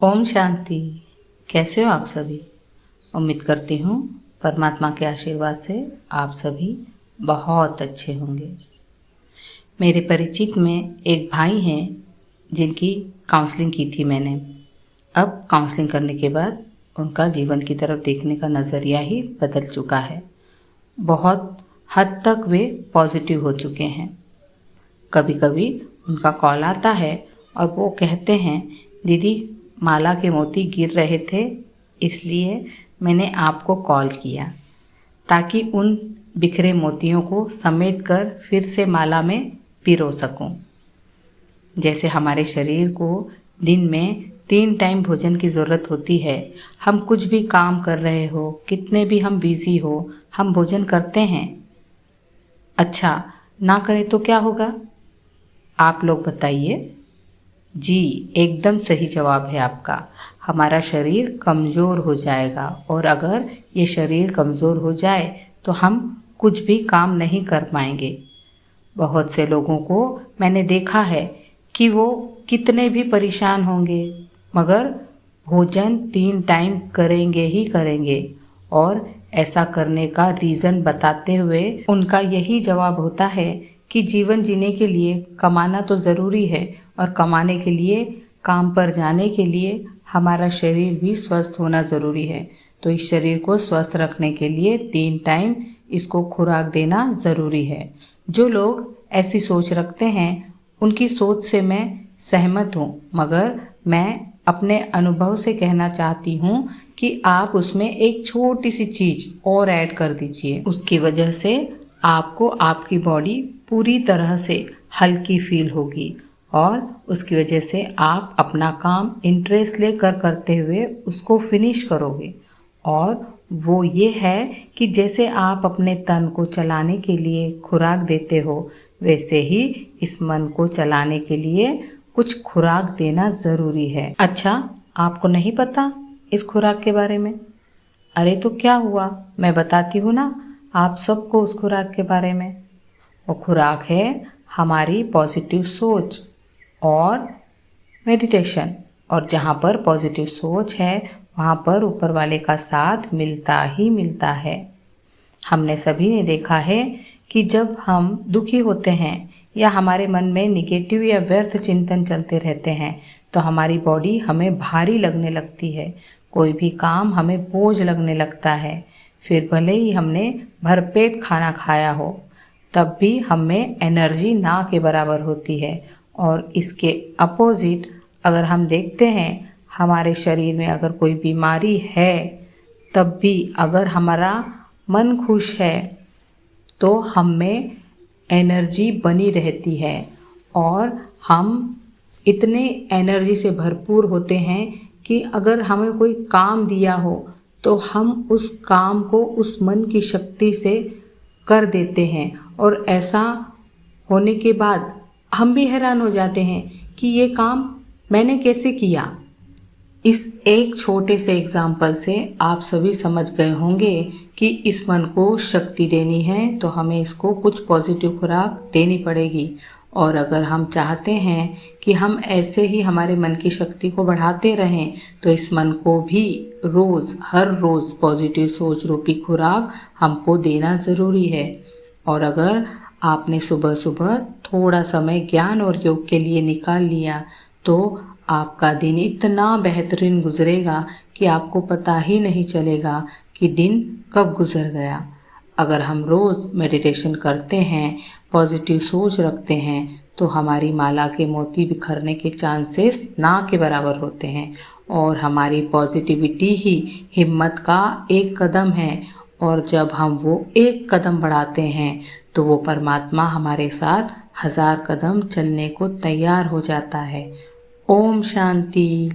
ओम शांति। कैसे हो आप सभी? उम्मीद करती हूँ परमात्मा के आशीर्वाद से आप सभी बहुत अच्छे होंगे। मेरे परिचित में एक भाई हैं जिनकी काउंसलिंग की थी मैंने। अब काउंसलिंग करने के बाद उनका जीवन की तरफ देखने का नज़रिया ही बदल चुका है। बहुत हद तक वे पॉजिटिव हो चुके हैं। कभी कभी उनका कॉल आता है और वो कहते हैं, दीदी माला के मोती गिर रहे थे, इसलिए मैंने आपको कॉल किया ताकि उन बिखरे मोतियों को समेट कर फिर से माला में पिरो सकूं। जैसे हमारे शरीर को दिन में 3 टाइम भोजन की ज़रूरत होती है। हम कुछ भी काम कर रहे हो, कितने भी हम बिज़ी हो, हम भोजन करते हैं। अच्छा, ना करें तो क्या होगा? आप लोग बताइए। जी, एकदम सही जवाब है आपका। हमारा शरीर कमज़ोर हो जाएगा और अगर ये शरीर कमज़ोर हो जाए तो हम कुछ भी काम नहीं कर पाएंगे। बहुत से लोगों को मैंने देखा है कि वो कितने भी परेशान होंगे मगर भोजन 3 टाइम करेंगे ही करेंगे। और ऐसा करने का रीज़न बताते हुए उनका यही जवाब होता है कि जीवन जीने के लिए कमाना तो ज़रूरी है और कमाने के लिए, काम पर जाने के लिए हमारा शरीर भी स्वस्थ होना ज़रूरी है। तो इस शरीर को स्वस्थ रखने के लिए 3 टाइम इसको खुराक देना ज़रूरी है। जो लोग ऐसी सोच रखते हैं उनकी सोच से मैं सहमत हूँ, मगर मैं अपने अनुभव से कहना चाहती हूँ कि आप उसमें एक छोटी सी चीज़ और ऐड कर दीजिए। उसकी वजह से आपको आपकी बॉडी पूरी तरह से हल्की फील होगी और उसकी वजह से आप अपना काम इंटरेस्ट लेकर करते हुए उसको फिनिश करोगे। और वो ये है कि जैसे आप अपने तन को चलाने के लिए खुराक देते हो, वैसे ही इस मन को चलाने के लिए कुछ खुराक देना ज़रूरी है। अच्छा, आपको नहीं पता इस खुराक के बारे में? अरे तो क्या हुआ, मैं बताती हूँ ना आप सबको उस खुराक के बारे में। वो खुराक है हमारी पॉजिटिव सोच और मेडिटेशन। और जहाँ पर पॉजिटिव सोच है वहाँ पर ऊपर वाले का साथ मिलता ही मिलता है। हमने सभी ने देखा है कि जब हम दुखी होते हैं या हमारे मन में निगेटिव या व्यर्थ चिंतन चलते रहते हैं तो हमारी बॉडी हमें भारी लगने लगती है। कोई भी काम हमें बोझ लगने लगता है। फिर भले ही हमने भरपेट खाना खाया हो, तब भी हमें एनर्जी ना के बराबर होती है। और इसके अपोजिट अगर हम देखते हैं, हमारे शरीर में अगर कोई बीमारी है तब भी अगर हमारा मन खुश है तो हम में एनर्जी बनी रहती है और हम इतने एनर्जी से भरपूर होते हैं कि अगर हमें कोई काम दिया हो तो हम उस काम को उस मन की शक्ति से कर देते हैं। और ऐसा होने के बाद हम भी हैरान हो जाते हैं कि ये काम मैंने कैसे किया। इस एक छोटे से एग्जाम्पल से आप सभी समझ गए होंगे कि इस मन को शक्ति देनी है तो हमें इसको कुछ पॉजिटिव खुराक देनी पड़ेगी। और अगर हम चाहते हैं कि हम ऐसे ही हमारे मन की शक्ति को बढ़ाते रहें तो इस मन को भी हर रोज़ पॉजिटिव सोच रूपी खुराक हमको देना ज़रूरी है। और अगर आपने सुबह सुबह थोड़ा समय ज्ञान और योग के लिए निकाल लिया तो आपका दिन इतना बेहतरीन गुजरेगा कि आपको पता ही नहीं चलेगा कि दिन कब गुजर गया। अगर हम रोज़ मेडिटेशन करते हैं, पॉजिटिव सोच रखते हैं तो हमारी माला के मोती बिखरने के चांसेस ना के बराबर होते हैं। और हमारी पॉजिटिविटी ही हिम्मत का एक कदम है। और जब हम वो एक कदम बढ़ाते हैं तो वो परमात्मा हमारे साथ 1000 कदम चलने को तैयार हो जाता है। ओम शांति।